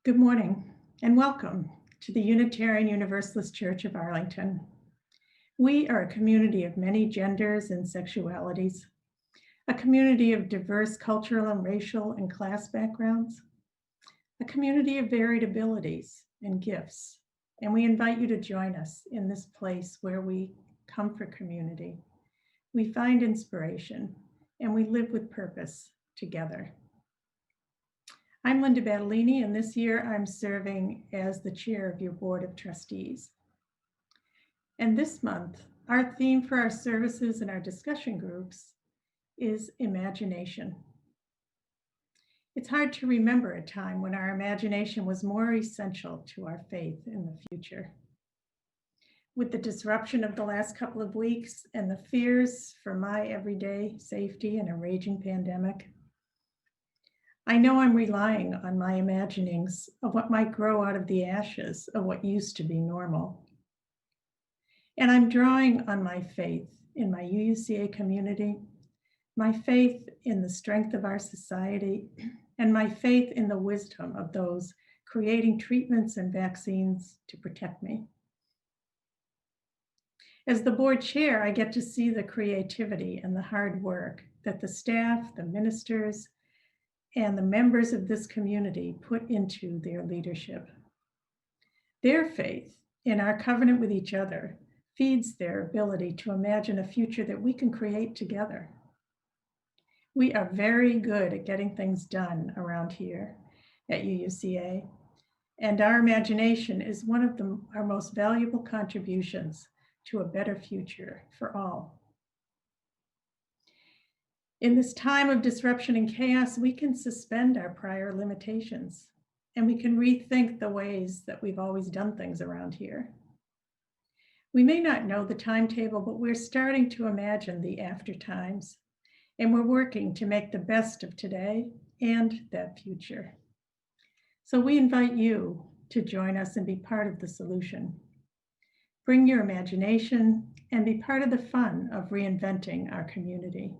Good morning and welcome to the Unitarian Universalist Church of Arlington. We are a community of many genders and sexualities, a community of diverse cultural and racial and class backgrounds, a community of varied abilities and gifts. And we invite you to join us in this place where we come for community. We find inspiration and we live with purpose together. I'm Linda Battellini, and this year I'm serving as the chair of your Board of Trustees. And this month, our theme for our services and our discussion groups is imagination. It's hard to remember a time when our imagination was more essential to our faith in the future. With the disruption of the last couple of weeks and the fears for my everyday safety in a raging pandemic, I know I'm relying on my imaginings of what might grow out of the ashes of what used to be normal. And I'm drawing on my faith in my UUCA community, my faith in the strength of our society, and my faith in the wisdom of those creating treatments and vaccines to protect me. As the board chair, I get to see the creativity and the hard work that the staff, the ministers, and the members of this community put into their leadership. Their faith in our covenant with each other feeds their ability to imagine a future that we can create together. We are very good at getting things done around here at UUCA, and our imagination is one of our most valuable contributions to a better future for all. In this time of disruption and chaos, we can suspend our prior limitations and we can rethink the ways that we've always done things around here. We may not know the timetable, but we're starting to imagine the after times, and we're working to make the best of today and that future. So we invite you to join us and be part of the solution. Bring your imagination and be part of the fun of reinventing our community.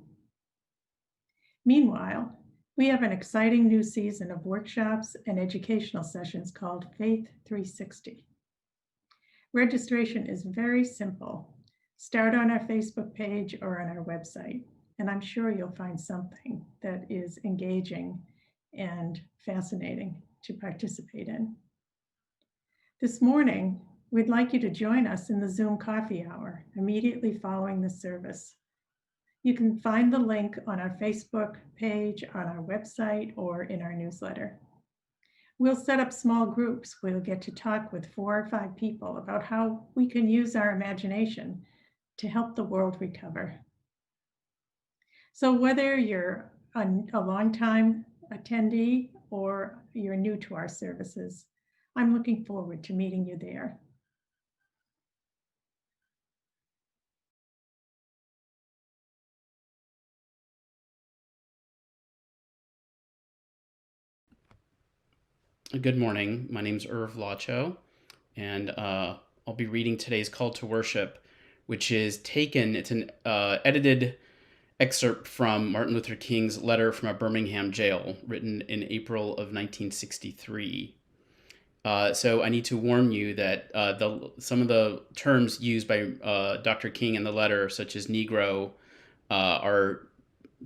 Meanwhile, we have an exciting new season of workshops and educational sessions called Faith 360. Registration is very simple. Start on our Facebook page or on our website, and I'm sure you'll find something that is engaging and fascinating to participate in. This morning, we'd like you to join us in the Zoom coffee hour immediately following the service. You can find the link on our Facebook page, on our website, or in our newsletter. We'll set up small groups where you'll get to talk with 4 or 5 people about how we can use our imagination to help the world recover. So whether you're a longtime attendee or you're new to our services, I'm looking forward to meeting you there. Good morning. My name's Irv Lacho, and I'll be reading today's call to worship, which is it's an edited excerpt from Martin Luther King's letter from a Birmingham jail, written in April of 1963. So I need to warn you that some of the terms used by Dr. King in the letter, such as Negro, are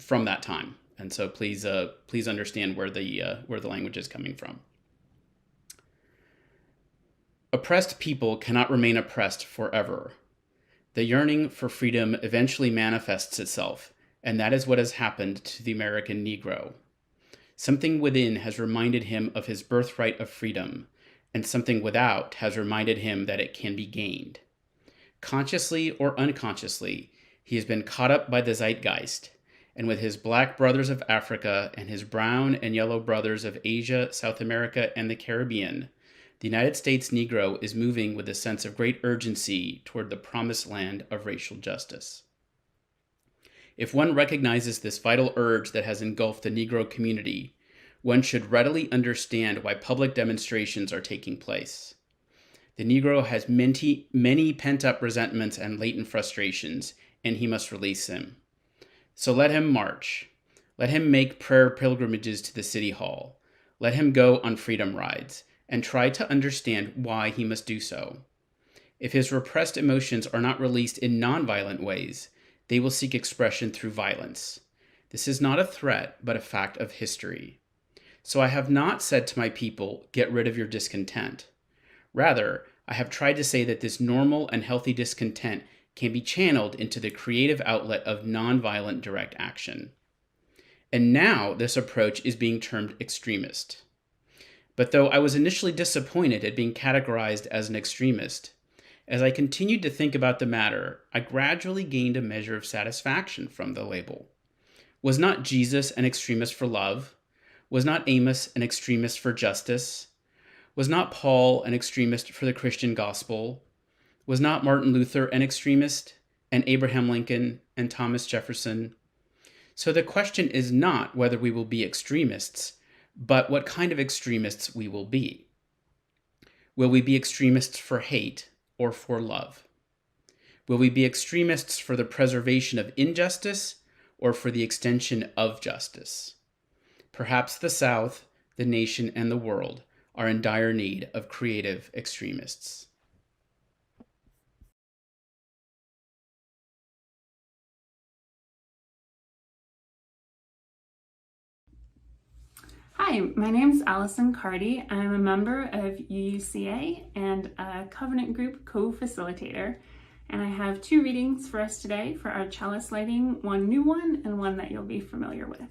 from that time, and so please understand where the language is coming from. Oppressed people cannot remain oppressed forever. The yearning for freedom eventually manifests itself, and that is what has happened to the American Negro. Something within has reminded him of his birthright of freedom, and something without has reminded him that it can be gained. Consciously or unconsciously, he has been caught up by the zeitgeist, and with his black brothers of Africa and his brown and yellow brothers of Asia, South America, and the Caribbean, the United States Negro is moving with a sense of great urgency toward the promised land of racial justice. If one recognizes this vital urge that has engulfed the Negro community, one should readily understand why public demonstrations are taking place. The Negro has many pent-up resentments and latent frustrations, and he must release them. So let him march. Let him make prayer pilgrimages to the city hall. Let him go on freedom rides and try to understand why he must do so. If his repressed emotions are not released in nonviolent ways, they will seek expression through violence. This is not a threat, but a fact of history. So I have not said to my people, get rid of your discontent. Rather, I have tried to say that this normal and healthy discontent can be channeled into the creative outlet of nonviolent direct action. And now this approach is being termed extremist. But though I was initially disappointed at being categorized as an extremist, as I continued to think about the matter, I gradually gained a measure of satisfaction from the label. Was not Jesus an extremist for love? Was not Amos an extremist for justice? Was not Paul an extremist for the Christian gospel? Was not Martin Luther an extremist, and Abraham Lincoln, and Thomas Jefferson? So the question is not whether we will be extremists, but what kind of extremists we will be. Will we be extremists for hate or for love? Will we be extremists for the preservation of injustice or for the extension of justice? Perhaps the South, the nation, and the world are in dire need of creative extremists. Hi, my name is Allison Cardy. I'm a member of UUCA and a Covenant Group co-facilitator. And I have 2 readings for us today for our chalice lighting, one new one and one that you'll be familiar with.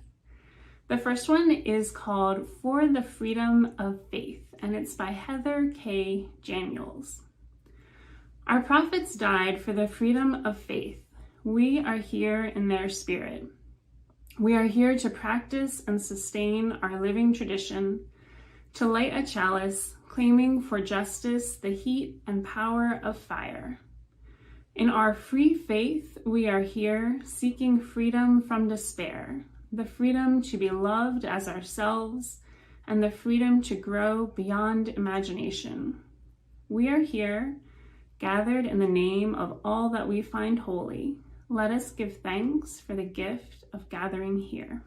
The first one is called For the Freedom of Faith, and it's by Heather K. Daniels. Our prophets died for the freedom of faith. We are here in their spirit. We are here to practice and sustain our living tradition, to light a chalice, claiming for justice the heat and power of fire. In our free faith, we are here seeking freedom from despair, the freedom to be loved as ourselves, and the freedom to grow beyond imagination. We are here, gathered in the name of all that we find holy. Let us give thanks for the gift of gathering here.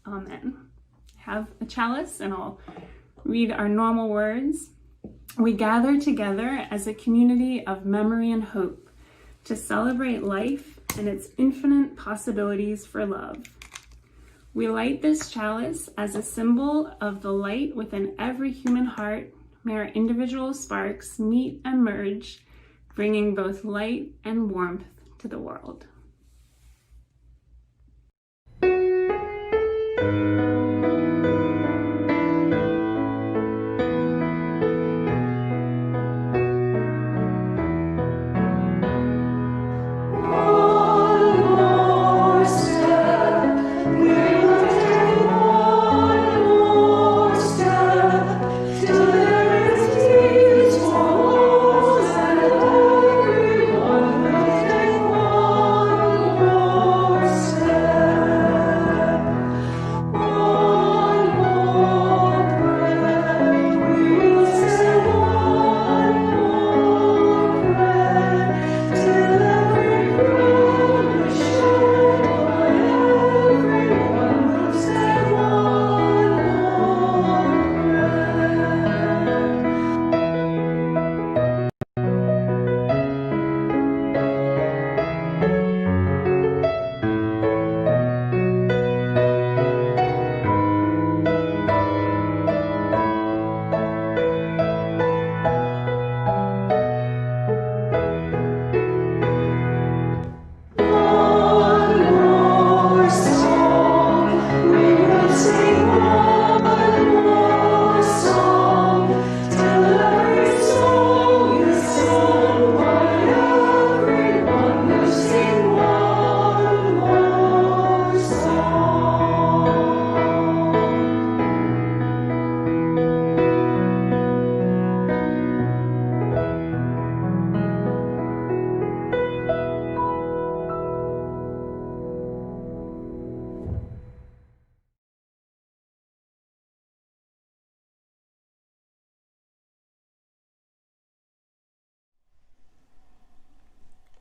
Amen. Have a chalice and I'll read our normal words. We gather together as a community of memory and hope to celebrate life and its infinite possibilities for love. We light this chalice as a symbol of the light within every human heart. May our individual sparks meet and merge, bringing both light and warmth to the world.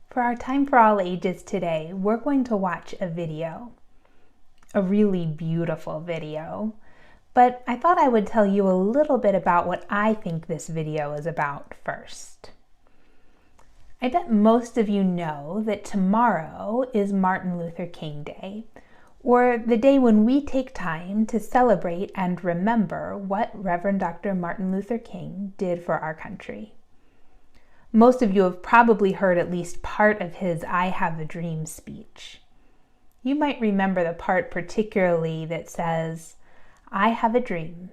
For our Time for All Ages today, we're going to watch a video, a really beautiful video but I thought I would tell you a little bit about what I think this video is about first. I bet most of you know that tomorrow is Martin Luther King Day, or the day when we take time to celebrate and remember what Reverend Dr. Martin Luther King did for our country. Most of you have probably heard at least part of his I Have a Dream speech. You might remember the part particularly that says, "I have a dream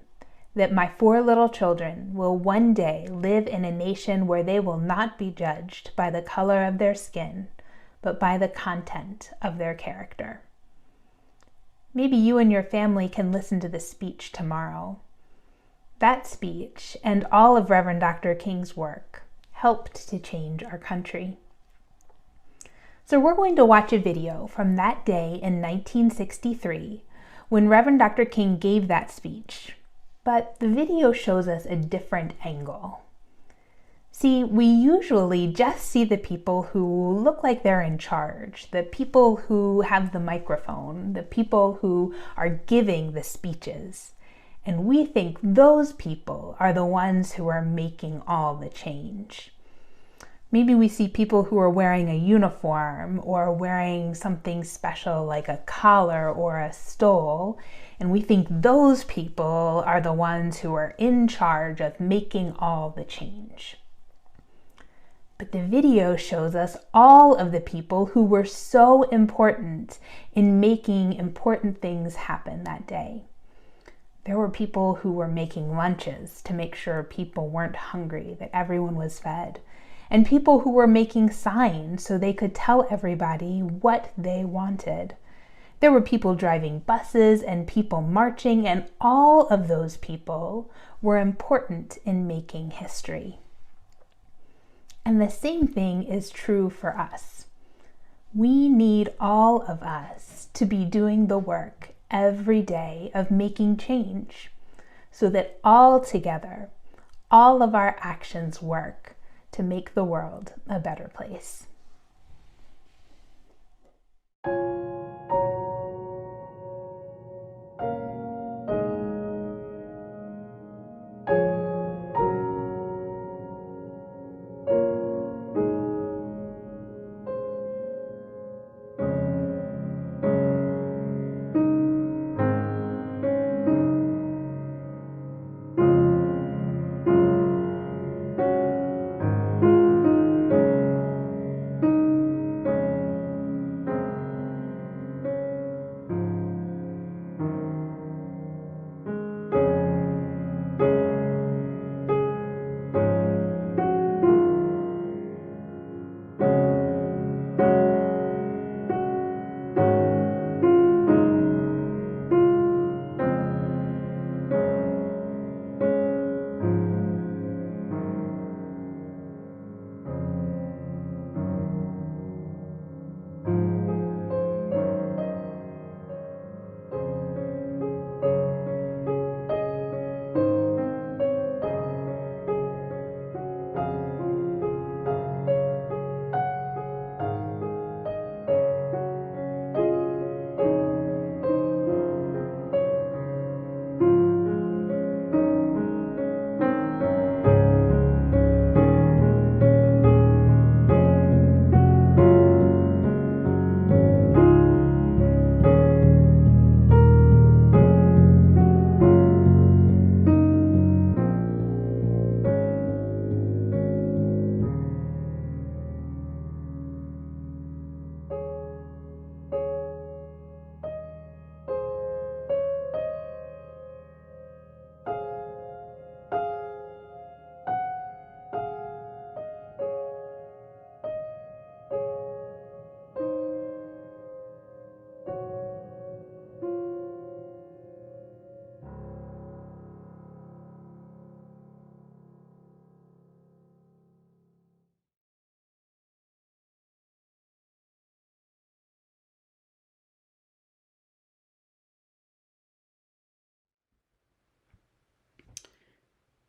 that my 4 little children will one day live in a nation where they will not be judged by the color of their skin, but by the content of their character." Maybe you and your family can listen to the speech tomorrow. That speech and all of Reverend Dr. King's work helped to change our country. So we're going to watch a video from that day in 1963 when Reverend Dr. King gave that speech, but the video shows us a different angle. See, we usually just see the people who look like they're in charge, the people who have the microphone, the people who are giving the speeches. And we think those people are the ones who are making all the change. Maybe we see people who are wearing a uniform or wearing something special like a collar or a stole, and we think those people are the ones who are in charge of making all the change. But the video shows us all of the people who were so important in making important things happen that day. There were people who were making lunches to make sure people weren't hungry, that everyone was fed, and people who were making signs so they could tell everybody what they wanted. There were people driving buses and people marching, and all of those people were important in making history. And the same thing is true for us. We need all of us to be doing the work every day of making change so that all together, all of our actions work to make the world a better place.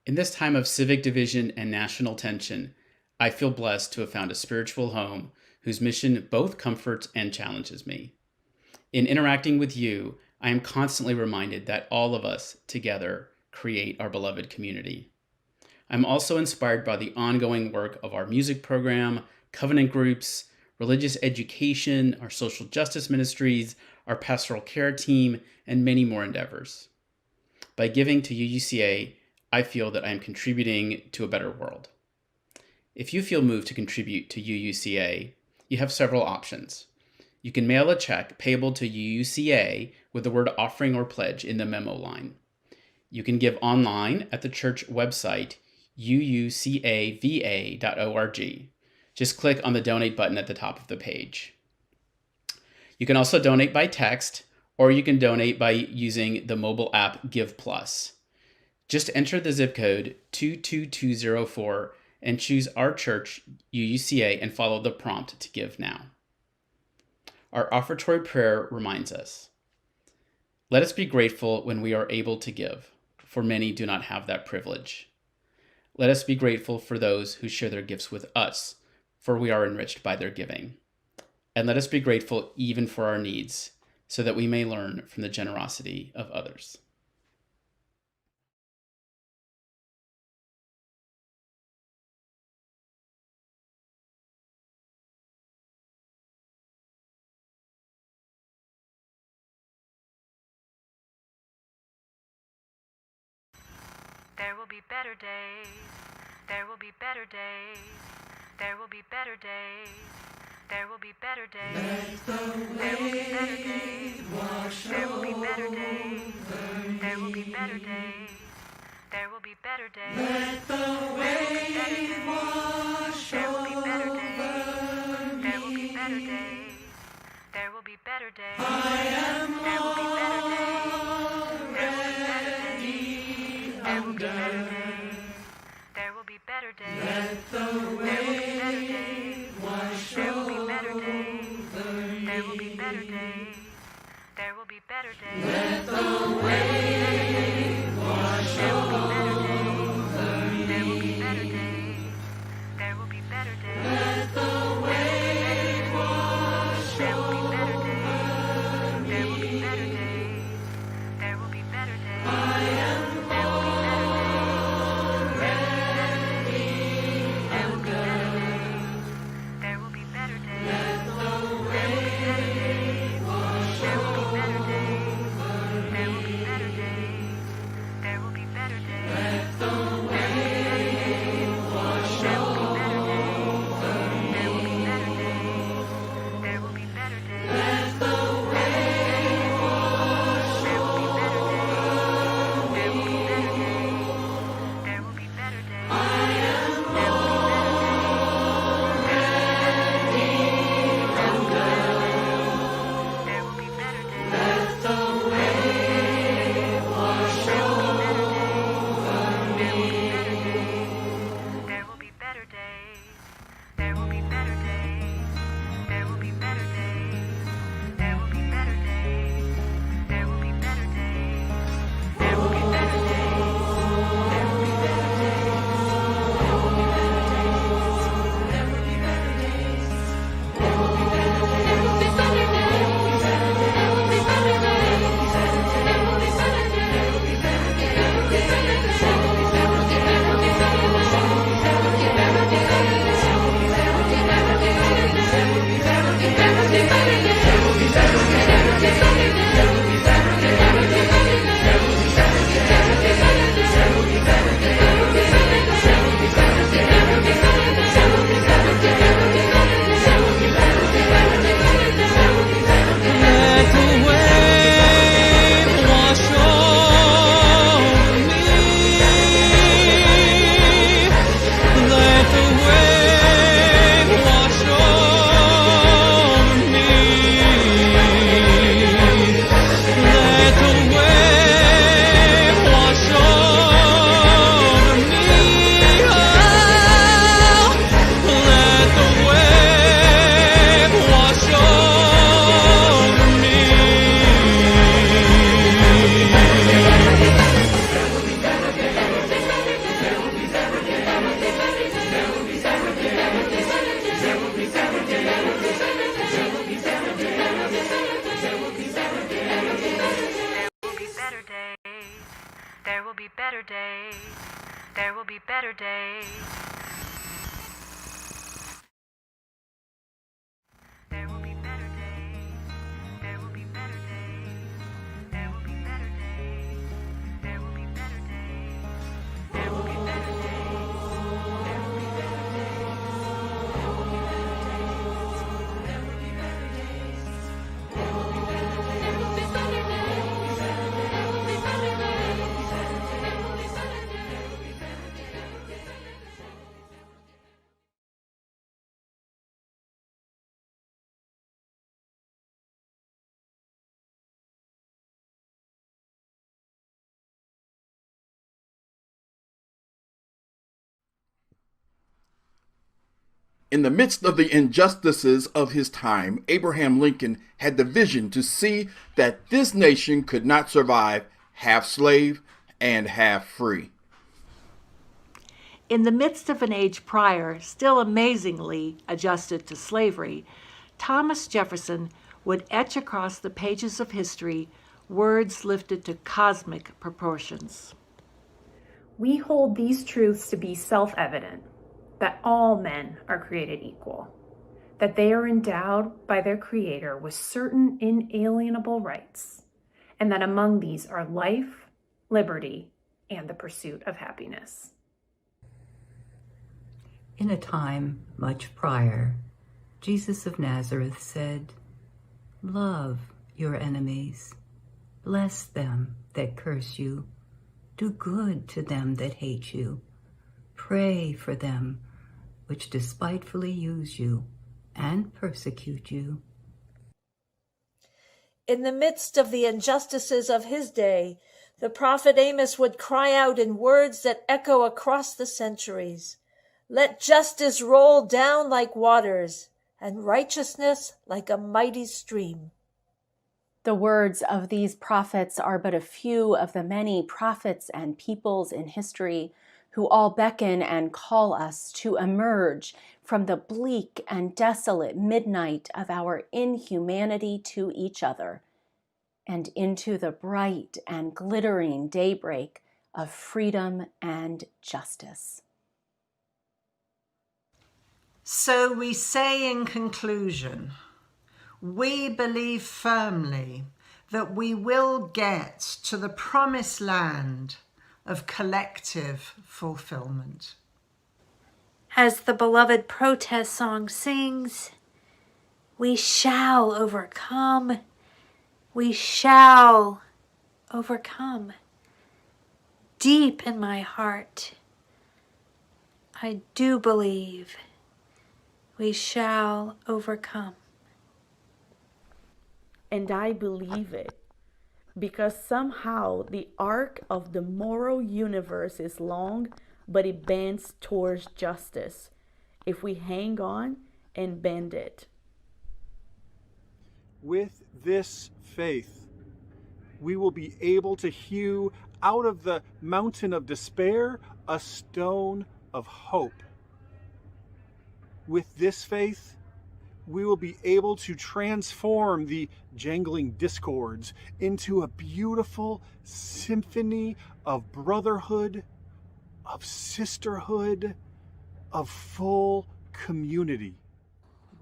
In this time of civic division and national tension, I feel blessed to have found a spiritual home whose mission both comforts and challenges me. In interacting with you, I am constantly reminded that all of us together create our beloved community. I'm also inspired by the ongoing work of our music program, covenant groups, religious education, our social justice ministries, our pastoral care team, and many more endeavors. By giving to UUCA, I feel that I am contributing to a better world. If you feel moved to contribute to UUCA, you have several options. You can mail a check payable to UUCA with the word offering or pledge in the memo line. You can give online at the church website, uucava.org. Just click on the donate button at the top of the page. You can also donate by text, or you can donate by using the mobile app Give Plus. Just enter the zip code 22204 and choose our church, UUCA, and follow the prompt to give now. Our offertory prayer reminds us, let us be grateful when we are able to give, for many do not have that privilege. Let us be grateful for those who share their gifts with us, for we are enriched by their giving. And let us be grateful even for our needs, so that we may learn from the generosity of others. There will be better days. There will be better days. There will be better days. There will be better days. There will be better days. There will be better days. There will be better days. There will be better days. Let the wave wash over. There will be better days. There will be better days. There will be better days. I am there will be better days. There will be better days. There will be better days. There will be better days. Let the wave wash over. There will be better days. There will be better days. There will be better days. Let the wave wash over. There will be better days. There will be better days. Let the wave wash over. There will be better days. There will be better days. There will be better days. I am there will be better days. There will be better days. There will be better days. Let the wave wash over. There will be better days. There will be better days. There will be better days. In the midst of the injustices of his time, Abraham Lincoln had the vision to see that this nation could not survive half slave and half free. In the midst of an age prior, still amazingly adjusted to slavery, Thomas Jefferson would etch across the pages of history words lifted to cosmic proportions. We hold these truths to be self-evident, that all men are created equal, that they are endowed by their Creator with certain inalienable rights, and that among these are life, liberty, and the pursuit of happiness. In a time much prior, Jesus of Nazareth said, "Love your enemies, bless them that curse you, do good to them that hate you, pray for them which despitefully use you and persecute you." In the midst of the injustices of his day, the prophet Amos would cry out in words that echo across the centuries, "Let justice roll down like waters, and righteousness like a mighty stream." The words of these prophets are but a few of the many prophets and peoples in history who all beckon and call us to emerge from the bleak and desolate midnight of our inhumanity to each other and into the bright and glittering daybreak of freedom and justice. So we say in conclusion, we believe firmly that we will get to the promised land of collective fulfillment. As the beloved protest song sings, we shall overcome. We shall overcome. Deep in my heart, I do believe we shall overcome. And I believe it because somehow the arc of the moral universe is long, but it bends towards justice if we hang on and bend it. With this faith, we will be able to hew out of the mountain of despair a stone of hope. With this faith, we will be able to transform the jangling discords into a beautiful symphony of brotherhood, of sisterhood, of full community.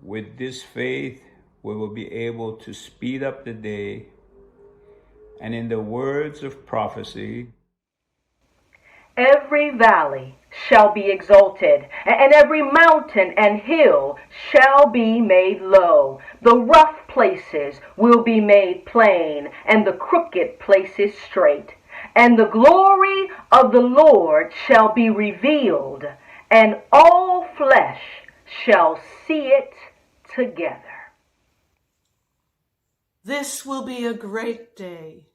With this faith, we will be able to speed up the day, and in the words of prophecy, every valley shall be exalted, and every mountain and hill shall be made low. The rough places will be made plain, and the crooked places straight. And the glory of the Lord shall be revealed, and all flesh shall see it together. This will be a great day.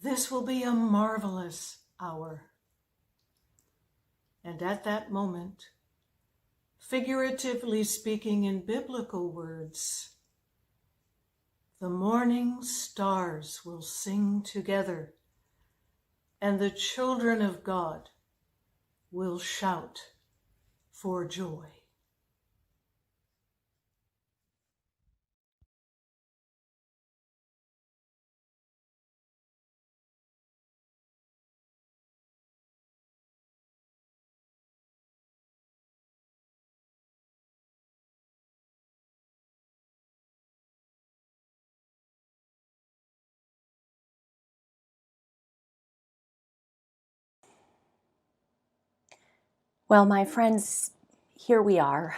This will be a marvelous hour. And at that moment, figuratively speaking in biblical words, the morning stars will sing together, and the children of God will shout for joy. Well, my friends, here we are.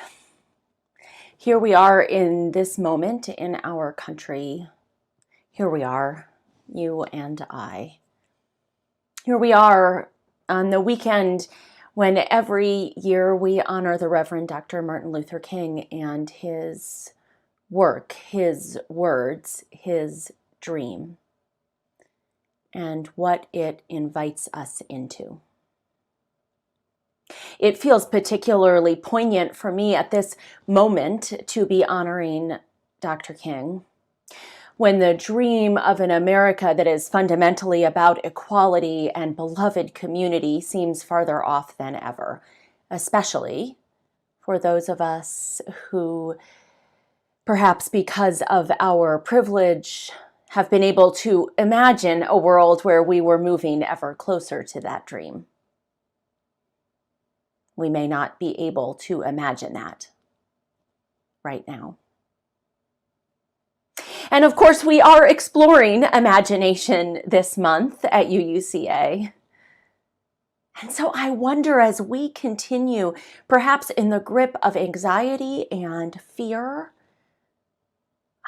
Here we are in this moment in our country. Here we are, you and I. Here we are on the weekend when every year we honor the Reverend Dr. Martin Luther King and his work, his words, his dream, and what it invites us into. It feels particularly poignant for me at this moment to be honoring Dr. King, when the dream of an America that is fundamentally about equality and beloved community seems farther off than ever, especially for those of us who, perhaps because of our privilege, have been able to imagine a world where we were moving ever closer to that dream. We may not be able to imagine that right now. And of course, we are exploring imagination this month at UUCA. And so I wonder, as we continue, perhaps in the grip of anxiety and fear,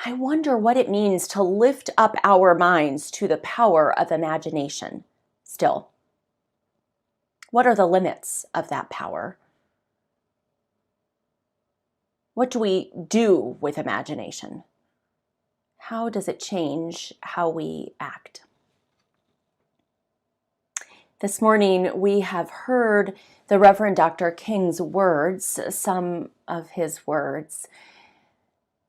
I wonder what it means to lift up our minds to the power of imagination still. What are the limits of that power? What do we do with imagination? How does it change how we act? This morning, we have heard the Reverend Dr. King's words, some of his words,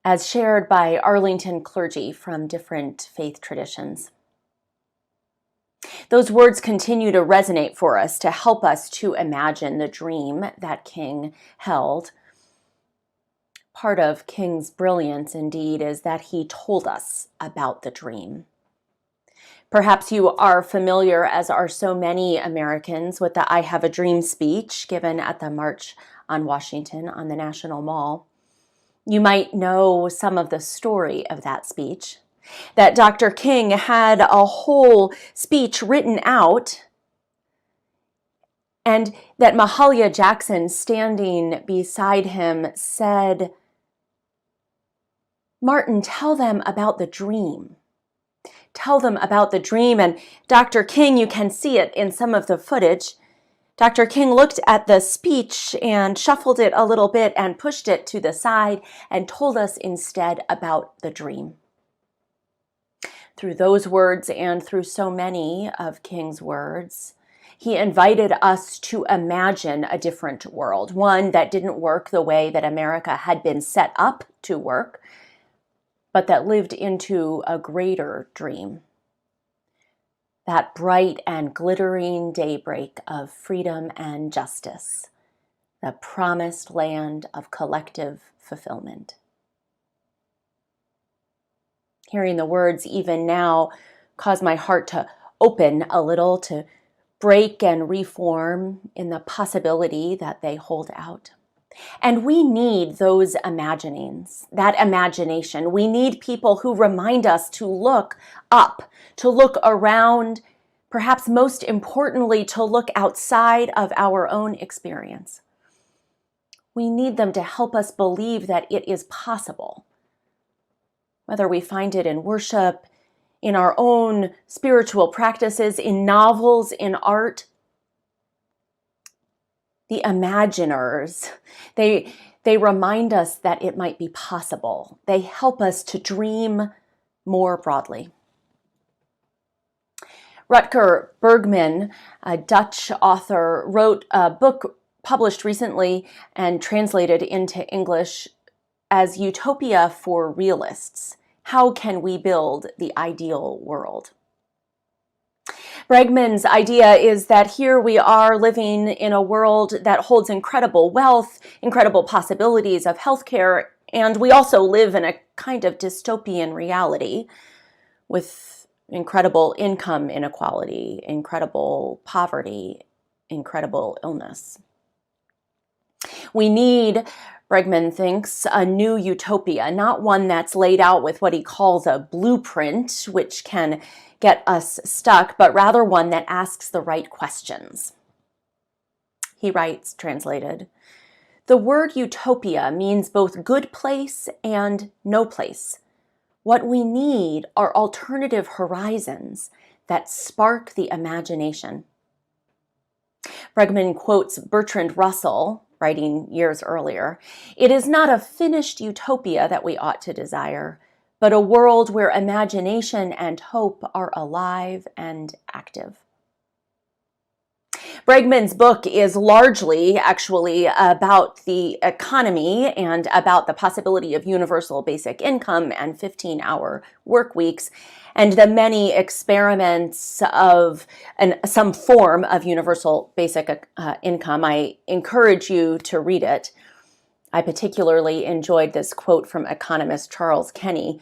as shared by Arlington clergy from different faith traditions. Those words continue to resonate for us to help us to imagine the dream that King held. Part of King's brilliance, indeed, is that he told us about the dream. Perhaps you are familiar, as are so many Americans, with the I Have a Dream speech given at the March on Washington on the National Mall. You might know some of the story of that speech, that Dr. King had a whole speech written out, and that Mahalia Jackson, standing beside him, said, "Martin, tell them about the dream. Tell them about the dream." And Dr. King, you can see it in some of the footage, Dr. King looked at the speech and shuffled it a little bit and pushed it to the side and told us instead about the dream. Through those words and through so many of King's words, he invited us to imagine a different world, one that didn't work the way that America had been set up to work, but that lived into a greater dream. That bright and glittering daybreak of freedom and justice, the promised land of collective fulfillment. Hearing the words even now cause my heart to open a little, to break and reform in the possibility that they hold out. And we need those imaginings, that imagination. We need people who remind us to look up, to look around, perhaps most importantly, to look outside of our own experience. We need them to help us believe that it is possible. Whether we find it in worship, in our own spiritual practices, in novels, in art, the imaginers, they remind us that it might be possible. They help us to dream more broadly. Rutger Bregman, a Dutch author, wrote a book published recently and translated into English as Utopia for Realists. How can we build the ideal world? Bregman's idea is that here we are living in a world that holds incredible wealth, incredible possibilities of healthcare, and we also live in a kind of dystopian reality with incredible income inequality, incredible poverty, incredible illness. We need, Bregman thinks, a new utopia, not one that's laid out with what he calls a blueprint, which can get us stuck, but rather one that asks the right questions. He writes, translated, "The word utopia means both good place and no place. What we need are alternative horizons that spark the imagination." Bregman quotes Bertrand Russell, writing years earlier, "It is not a finished utopia that we ought to desire, but a world where imagination and hope are alive and active." Bregman's book is largely actually about the economy and about the possibility of universal basic income and 15-hour work weeks, and the many experiments of some form of universal basic income. I encourage you to read it. I particularly enjoyed this quote from economist Charles Kenny.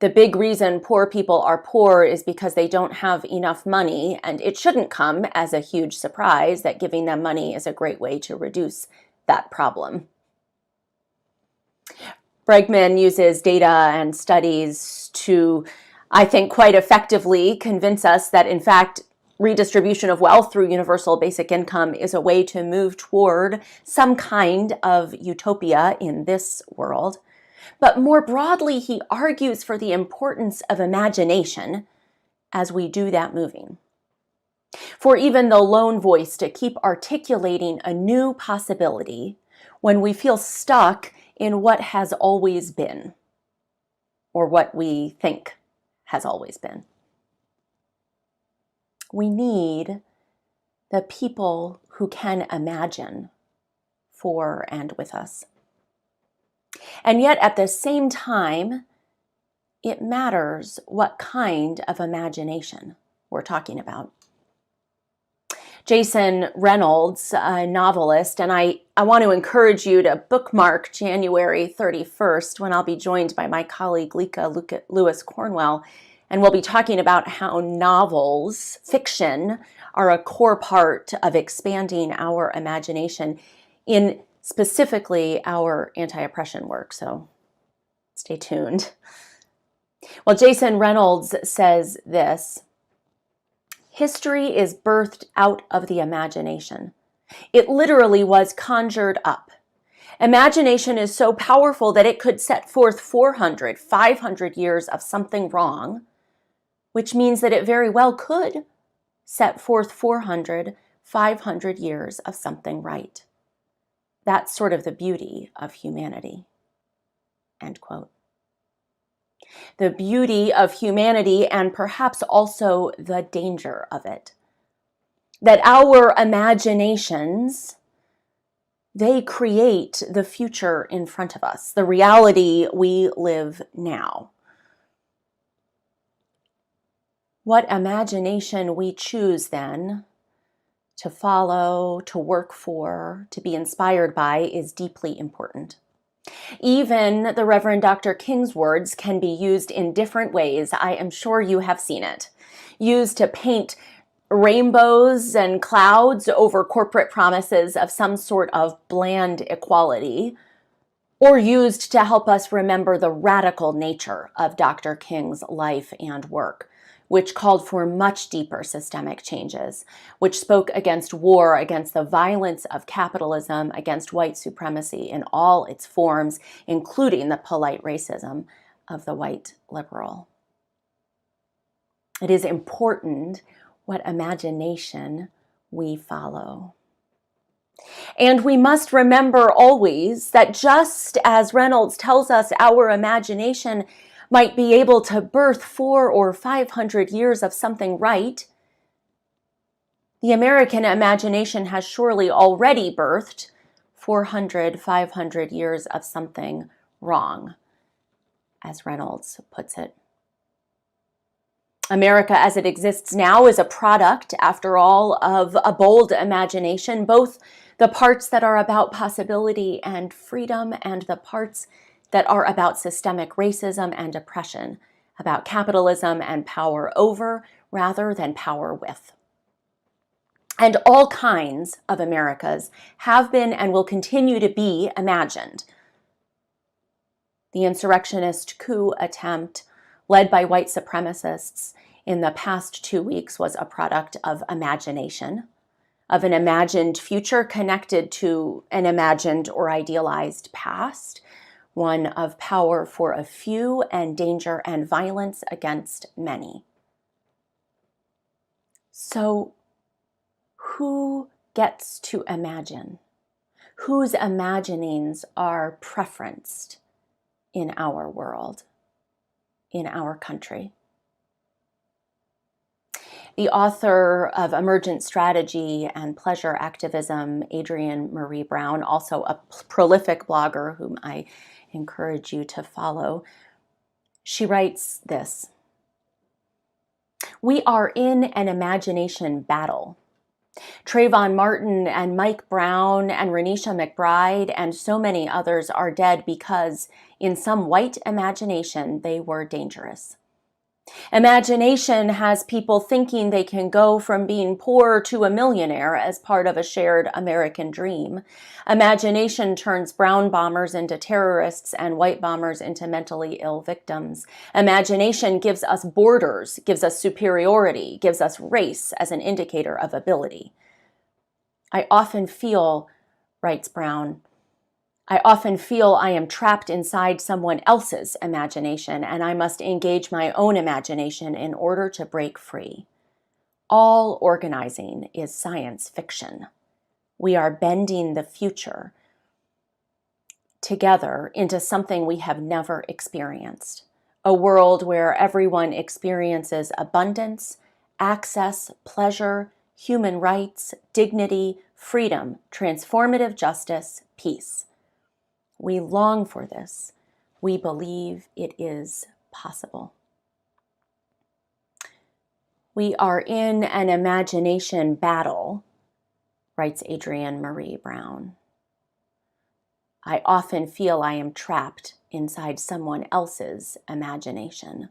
"The big reason poor people are poor is because they don't have enough money, and it shouldn't come as a huge surprise that giving them money is a great way to reduce that problem." Bregman uses data and studies to, I think, quite effectively convince us that, in fact, redistribution of wealth through universal basic income is a way to move toward some kind of utopia in this world. But more broadly, he argues for the importance of imagination as we do that moving. For even the lone voice to keep articulating a new possibility when we feel stuck in what has always been, or what we think has always been. We need the people who can imagine for and with us. And yet at the same time, it matters what kind of imagination we're talking about. Jason Reynolds, a novelist, and I want to encourage you to bookmark January 31st when I'll be joined by my colleague Lika Lewis Cornwell, and we'll be talking about how novels, fiction, are a core part of expanding our imagination in specifically our anti-oppression work, so stay tuned. Well, Jason Reynolds says this: "History is birthed out of the imagination. It literally was conjured up. Imagination is so powerful that it could set forth 400, 500 years of something wrong, which means that it very well could set forth 400, 500 years of something right. That's sort of the beauty of humanity." End quote. The beauty of humanity, and perhaps also the danger of it. That our imaginations, they create the future in front of us, the reality we live now. What imagination we choose then to follow, to work for, to be inspired by is deeply important. Even the Reverend Dr. King's words can be used in different ways. I am sure you have seen it. Used to paint rainbows and clouds over corporate promises of some sort of bland equality, or used to help us remember the radical nature of Dr. King's life and work, which called for much deeper systemic changes, which spoke against war, against the violence of capitalism, against white supremacy in all its forms, including the polite racism of the white liberal. It is important what imagination we follow. And we must remember always that just as Reynolds tells us our imagination might be able to birth 400 or 500 years of something right, the American imagination has surely already birthed 400, 500 years of something wrong, as Reynolds puts it. America as it exists now is a product, after all, of a bold imagination, both the parts that are about possibility and freedom and the parts that are about systemic racism and oppression, about capitalism and power over rather than power with. And all kinds of Americas have been and will continue to be imagined. The insurrectionist coup attempt led by white supremacists in the past 2 weeks was a product of imagination, of an imagined future connected to an imagined or idealized past, one of power for a few and danger and violence against many. So, who gets to imagine? Whose imaginings are preferenced in our world, in our country? The author of Emergent Strategy and Pleasure Activism, Adrienne Marie Brown, also a prolific blogger whom I encourage you to follow, she writes this: "We are in an imagination battle. Trayvon Martin and Mike Brown and Renisha McBride and so many others are dead because, in some white imagination, they were dangerous. Imagination has people thinking they can go from being poor to a millionaire as part of a shared American dream. Imagination turns brown bombers into terrorists and white bombers into mentally ill victims. Imagination gives us borders, gives us superiority, gives us race as an indicator of ability. I often feel," writes Brown, "I often feel I am trapped inside someone else's imagination, and I must engage my own imagination in order to break free. All organizing is science fiction. We are bending the future together into something we have never experienced, a world where everyone experiences abundance, access, pleasure, human rights, dignity, freedom, transformative justice, peace. We long for this. We believe it is possible." "We are in an imagination battle," writes Adrienne Marie Brown. "I often feel I am trapped inside someone else's imagination."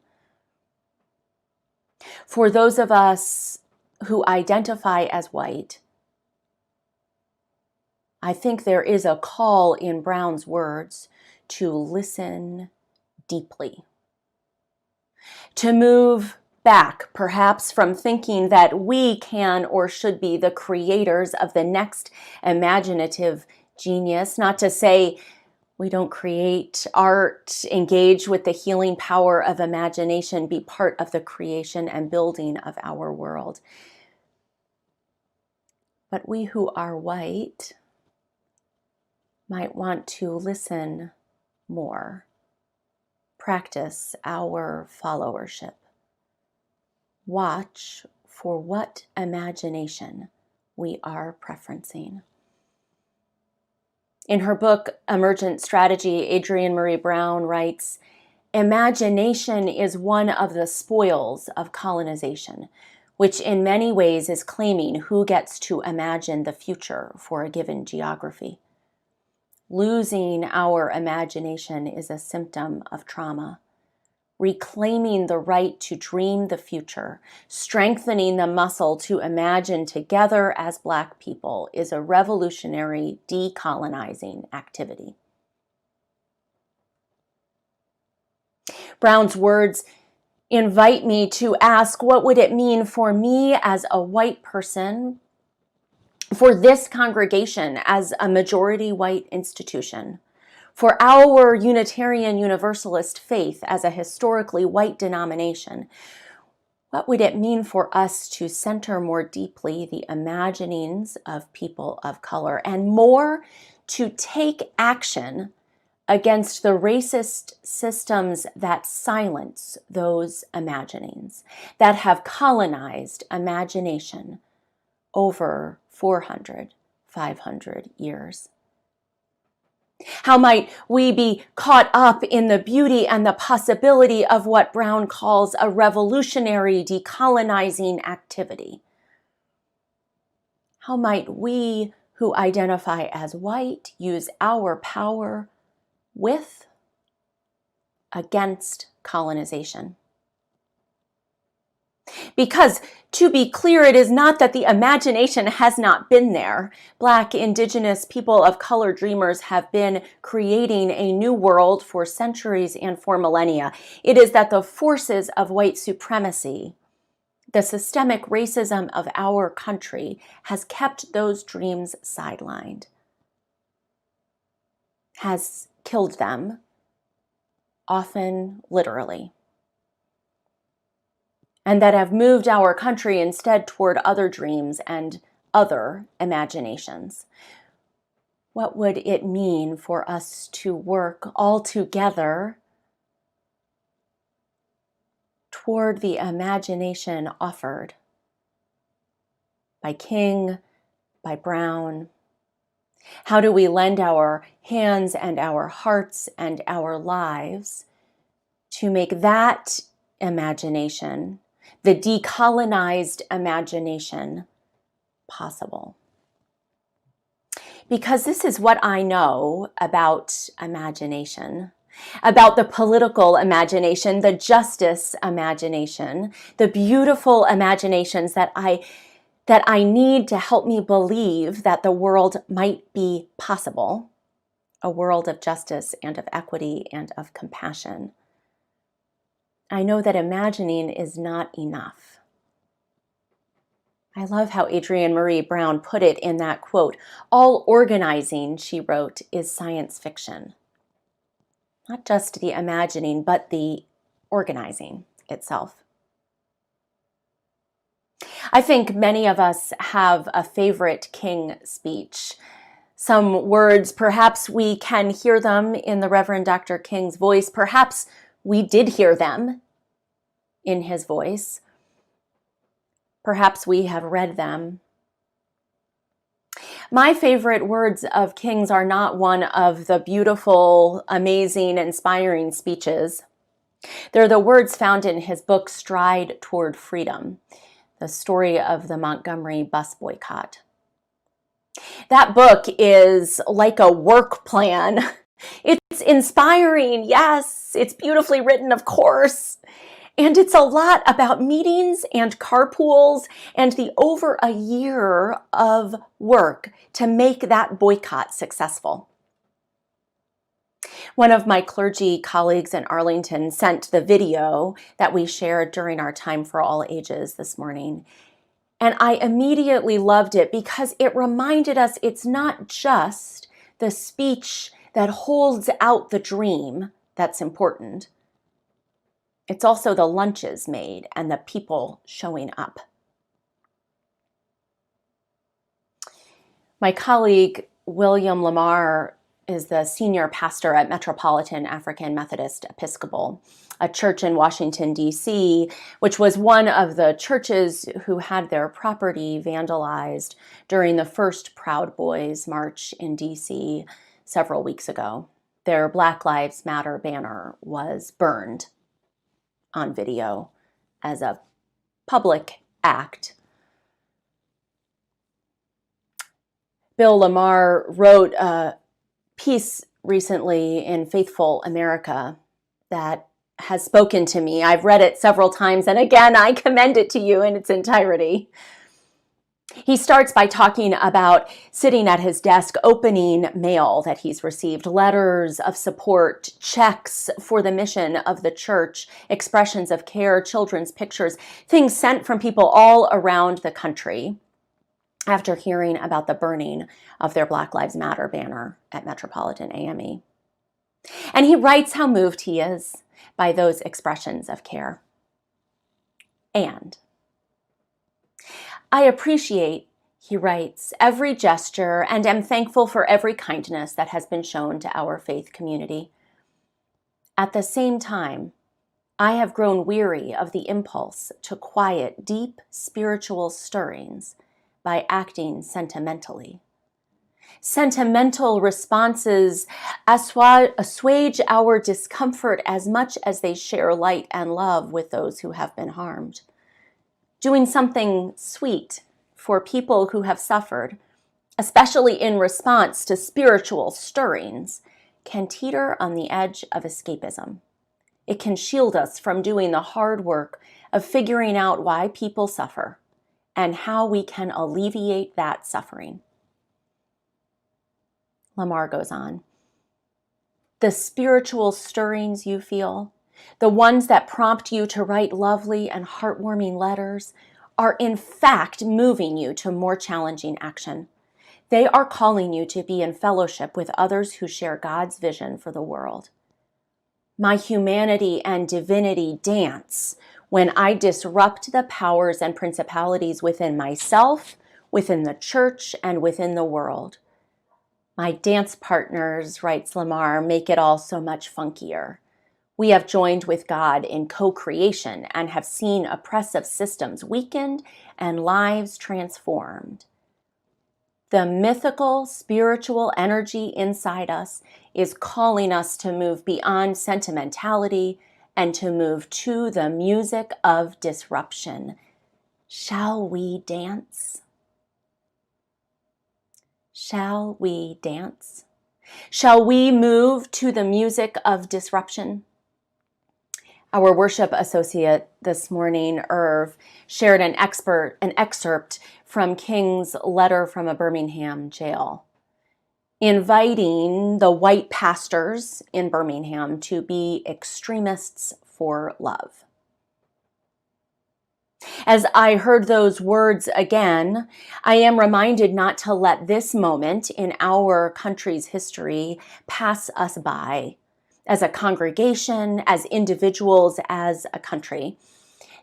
For those of us who identify as white, I think there is a call in Brown's words to listen deeply, to move back, perhaps, from thinking that we can or should be the creators of the next imaginative genius, not to say we don't create art, engage with the healing power of imagination, be part of the creation and building of our world. But we who are white might want to listen more, practice our followership, watch for what imagination we are preferencing. In her book, Emergent Strategy, Adrienne Marie Brown writes, "Imagination is one of the spoils of colonization, which in many ways is claiming who gets to imagine the future for a given geography. Losing our imagination is a symptom of trauma. Reclaiming the right to dream the future, strengthening the muscle to imagine together as Black people is a revolutionary decolonizing activity." Brown's words invite me to ask, what would it mean for me as a white person, for this congregation as a majority white institution, for our Unitarian Universalist faith as a historically white denomination? What would it mean for us to center more deeply the imaginings of people of color, and more to take action against the racist systems that silence those imaginings, that have colonized imagination over 400, 500 years? How might we be caught up in the beauty and the possibility of what Brown calls a revolutionary decolonizing activity? How might we who identify as white use our power with, against colonization? Because, to be clear, it is not that the imagination has not been there. Black, Indigenous, people of color dreamers have been creating a new world for centuries and for millennia. It is that the forces of white supremacy, the systemic racism of our country, has kept those dreams sidelined, has killed them, often literally, and that have moved our country instead toward other dreams and other imaginations. What would it mean for us to work all together toward the imagination offered by King, by Brown? How do we lend our hands and our hearts and our lives to make that imagination, the decolonized imagination, possible? Because this is what I know about imagination, about the political imagination, the justice imagination, the beautiful imaginations that I need to help me believe that the world might be possible, a world of justice and of equity and of compassion. I know that imagining is not enough. I love how Adrienne Marie Brown put it in that quote, "All organizing," she wrote, "is science fiction." Not just the imagining, but the organizing itself. I think many of us have a favorite King speech. Some words, perhaps we can hear them in the Reverend Dr. King's voice. Perhaps we did hear them in his voice. Perhaps we have read them. My favorite words of King's are not one of the beautiful, amazing, inspiring speeches. They're the words found in his book, Stride Toward Freedom, the story of the Montgomery bus boycott. That book is like a work plan. It's inspiring, yes. It's beautifully written, of course. And it's a lot about meetings and carpools and the over a year of work to make that boycott successful. One of my clergy colleagues in Arlington sent the video that we shared during our Time for All Ages this morning. And I immediately loved it because it reminded us it's not just the speech that holds out the dream that's important. It's also the lunches made and the people showing up. My colleague, William Lamar, is the senior pastor at Metropolitan African Methodist Episcopal, a church in Washington, D.C., which was one of the churches who had their property vandalized during the first Proud Boys March in D.C. several weeks ago. Their Black Lives Matter banner was burned on video as a public act. Bill Lamar wrote a piece recently in Faithful America that has spoken to me. I've read it several times, and again, I commend it to you in its entirety. He starts by talking about sitting at his desk, opening mail that he's received, letters of support, checks for the mission of the church, expressions of care, children's pictures, things sent from people all around the country after hearing about the burning of their Black Lives Matter banner at Metropolitan AME. And he writes how moved he is by those expressions of care. And I appreciate, he writes, every gesture and am thankful for every kindness that has been shown to our faith community. At the same time, I have grown weary of the impulse to quiet deep spiritual stirrings by acting sentimentally. Sentimental responses assuage our discomfort as much as they share light and love with those who have been harmed. Doing something sweet for people who have suffered, especially in response to spiritual stirrings, can teeter on the edge of escapism. It can shield us from doing the hard work of figuring out why people suffer and how we can alleviate that suffering. Lamar goes on. The spiritual stirrings you feel, the ones that prompt you to write lovely and heartwarming letters, are in fact moving you to more challenging action. They are calling you to be in fellowship with others who share God's vision for the world. My humanity and divinity dance when I disrupt the powers and principalities within myself, within the church, and within the world. My dance partners, writes Lamar, make it all so much funkier. We have joined with God in co-creation and have seen oppressive systems weakened and lives transformed. The mythical, spiritual energy inside us is calling us to move beyond sentimentality and to move to the music of disruption. Shall we dance? Shall we dance? Shall we move to the music of disruption? Our worship associate this morning, Irv, shared an excerpt from King's letter from a Birmingham jail, inviting the white pastors in Birmingham to be extremists for love. As I heard those words again, I am reminded not to let this moment in our country's history pass us by as a congregation, as individuals, as a country.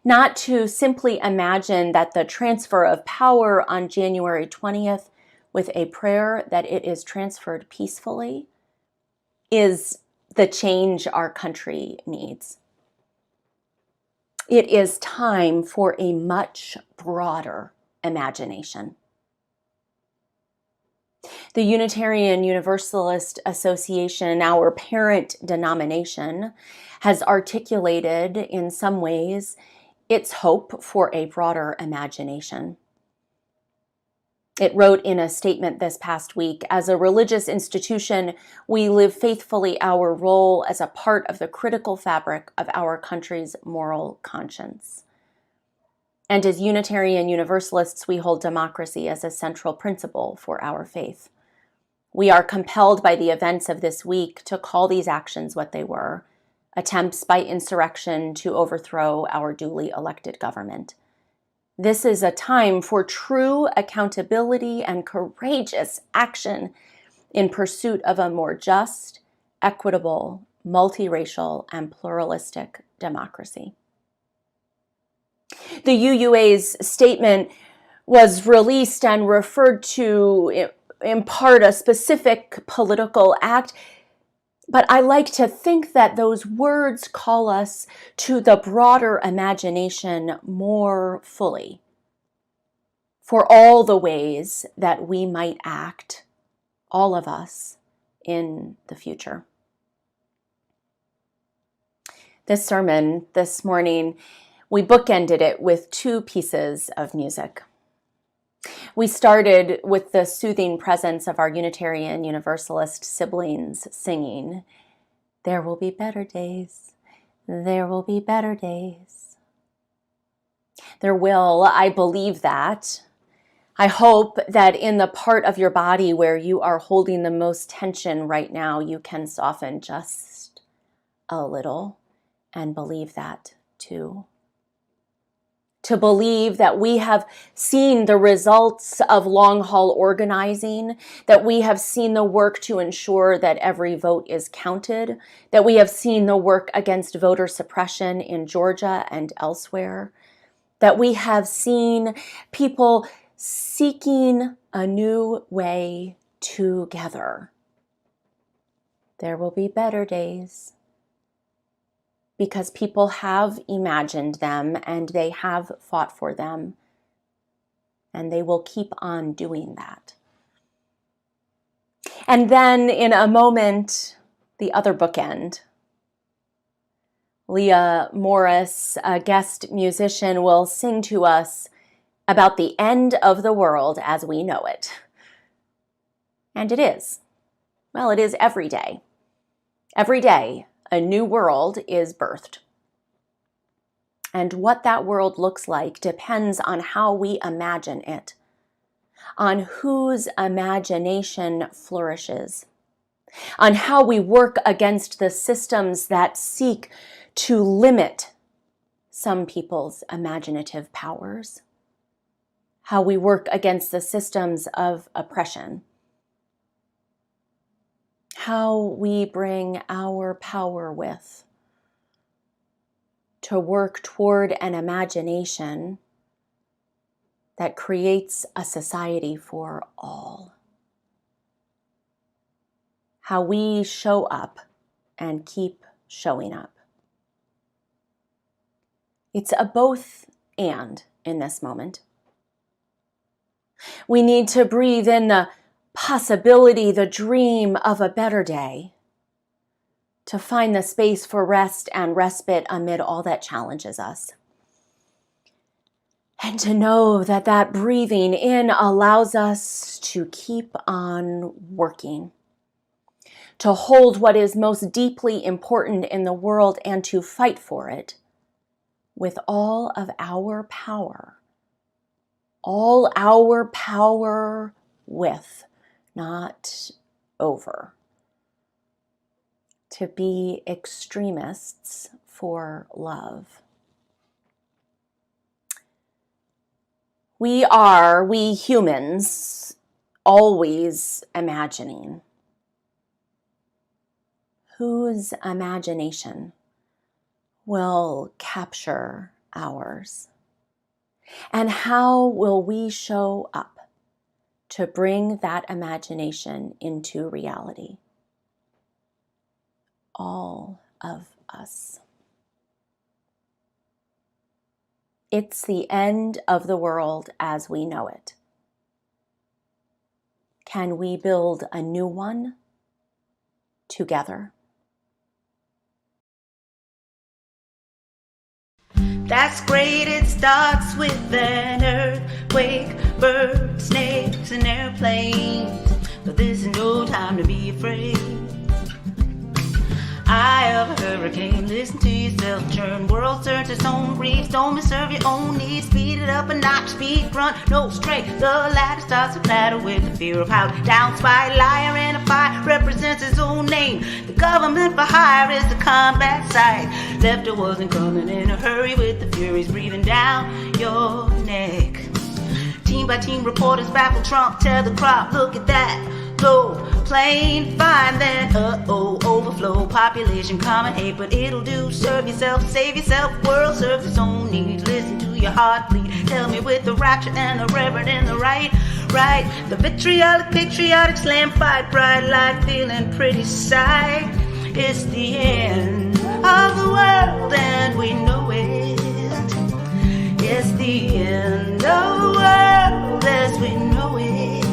Not to simply imagine that the transfer of power on January 20th with a prayer that it is transferred peacefully is the change our country needs. It is time for a much broader imagination. The Unitarian Universalist Association, our parent denomination, has articulated in some ways its hope for a broader imagination. It wrote in a statement this past week, as a religious institution, we live faithfully our role as a part of the critical fabric of our country's moral conscience. And as Unitarian Universalists, we hold democracy as a central principle for our faith. We are compelled by the events of this week to call these actions what they were, attempts by insurrection to overthrow our duly elected government. This is a time for true accountability and courageous action in pursuit of a more just, equitable, multiracial, and pluralistic democracy. The UUA's statement was released and referred to in part a specific political act, but I like to think that those words call us to the broader imagination more fully for all the ways that we might act, all of us, in the future. This sermon this morning, we bookended it with two pieces of music. We started with the soothing presence of our Unitarian Universalist siblings singing, "There will be better days, there will be better days." There will, I believe that. I hope that in the part of your body where you are holding the most tension right now, you can soften just a little and believe that too. To believe that we have seen the results of long-haul organizing, that we have seen the work to ensure that every vote is counted, that we have seen the work against voter suppression in Georgia and elsewhere, that we have seen people seeking a new way together. There will be better days, because people have imagined them and they have fought for them, and they will keep on doing that. And then in a moment, the other bookend. Leah Morris, a guest musician, will sing to us about the end of the world as we know it. And it is. Well, it is every day. Every day, a new world is birthed. And what that world looks like depends on how we imagine it, on whose imagination flourishes, on how we work against the systems that seek to limit some people's imaginative powers, how we work against the systems of oppression, how we bring our power with to work toward an imagination that creates a society for all. How we show up and keep showing up. It's a both and in this moment. We need to breathe in the possibility, the dream of a better day, to find the space for rest and respite amid all that challenges us. And to know that that breathing in allows us to keep on working, to hold what is most deeply important in the world and to fight for it with all of our power. All our power with, not over. To be extremists for love. We humans, always imagining. Whose imagination will capture ours? And how will we show up to bring that imagination into reality? All of us. It's the end of the world as we know it. Can we build a new one together? That's great, it starts with an earthquake, birds, snakes, and airplanes. But this is no time to be afraid. Eye of a hurricane, listen to yourself churn. World turns its own reefs, don't serve your own needs. Speed it up a notch, speed front, no strength. The ladder starts to clatter with the fear of how down spy, liar and a fire represents his own name. The government for hire is the combat side. Left it wasn't coming in a hurry with the furies breathing down your neck. Team by team reporters baffle Trump, tell the crowd, look at that. Low plane, fine then, overflow, population, common hate, but it'll do, serve yourself, save yourself, world serves its own needs, listen to your heart bleed, tell me with the rapture and the reverend and the right, the vitriolic, patriotic, slam fight, bright light, feeling pretty sight, it's the end of the world and we know it, it's the end of the world as we know it.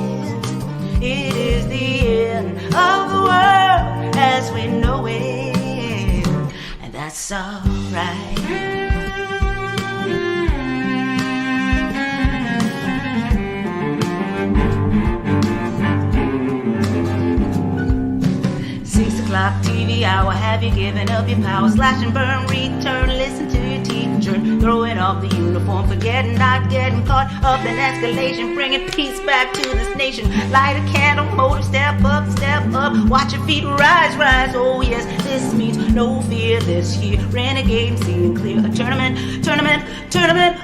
It is the end of the world as we know it, and that's alright. TV hour, have you given up your power? Slash and burn, return, listen to your teacher. Throwing off the uniform, forgetting, not getting caught up in escalation. Bringing peace back to this nation. Light a candle, motive, step up, watch your feet rise, rise. Oh yes, this means no fear this year. Renegade, seeing clear. A tournament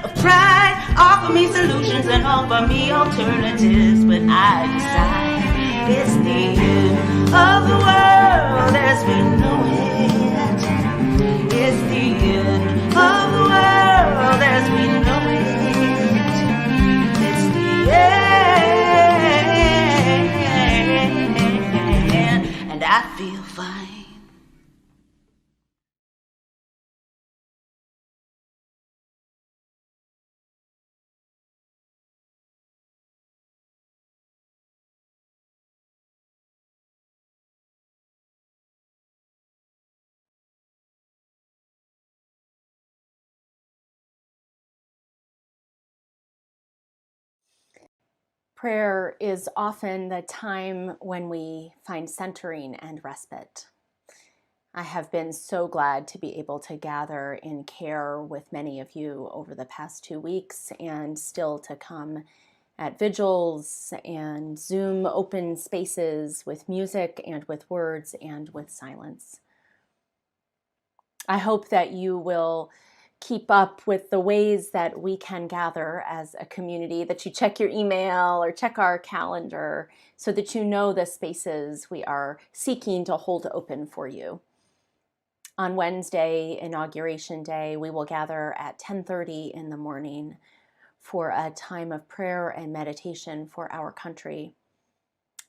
of pride. Offer me solutions and offer me alternatives, but I decide it's the end of the world as we know it. It's the end of the world as we know it. It's the end, and I feel fine. Prayer is often the time when we find centering and respite. I have been so glad to be able to gather in care with many of you over the past 2 weeks and still to come at vigils and Zoom open spaces with music and with words and with silence. I hope that you will keep up with the ways that we can gather as a community, that you check your email or check our calendar so that you know the spaces we are seeking to hold open for you. On Wednesday, Inauguration Day, we will gather at 10:30 in the morning for a time of prayer and meditation for our country.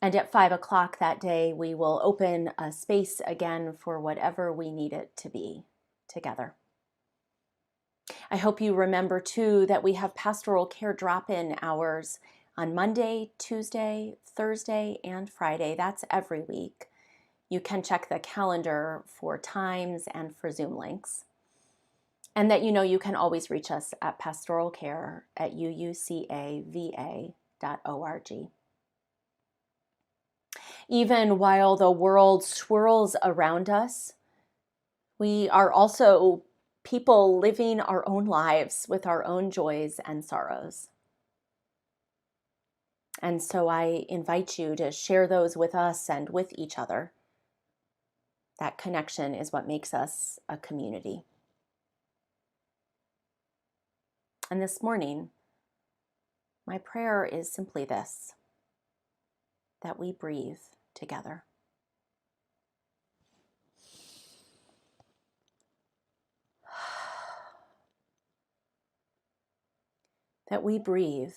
And at 5 o'clock that day, we will open a space again for whatever we need it to be together. I hope you remember too that we have pastoral care drop-in hours on Monday, Tuesday, Thursday, and Friday. That's every week. You can check the calendar for times and for Zoom links. And that you can always reach us at pastoralcare@uucava.org. Even while the world swirls around us, we are also people living our own lives with our own joys and sorrows. And so I invite you to share those with us and with each other. That connection is what makes us a community. And this morning, my prayer is simply this, that we breathe together. That we breathe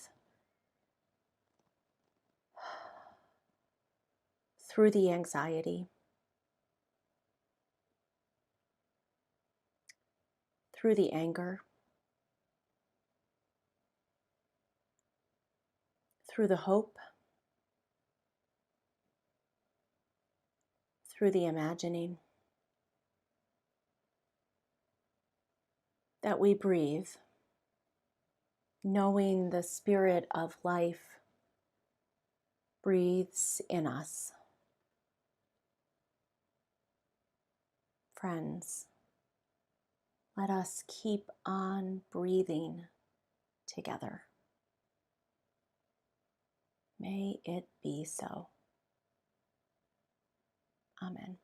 through the anxiety, through the anger, through the hope, through the imagining. That we breathe, knowing the spirit of life breathes in us. Friends, let us keep on breathing together. May it be so. Amen.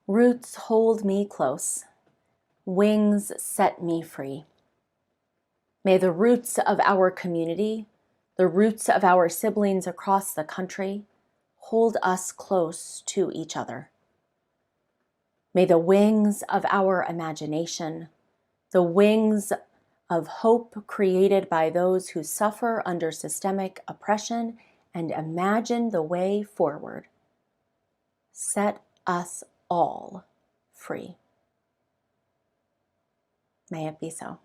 Roots hold me close, wings set me free. May the roots of our community, the roots of our siblings across the country, hold us close to each other. May the wings of our imagination, the wings of hope created by those who suffer under systemic oppression and imagine the way forward, set us all free. May it be so.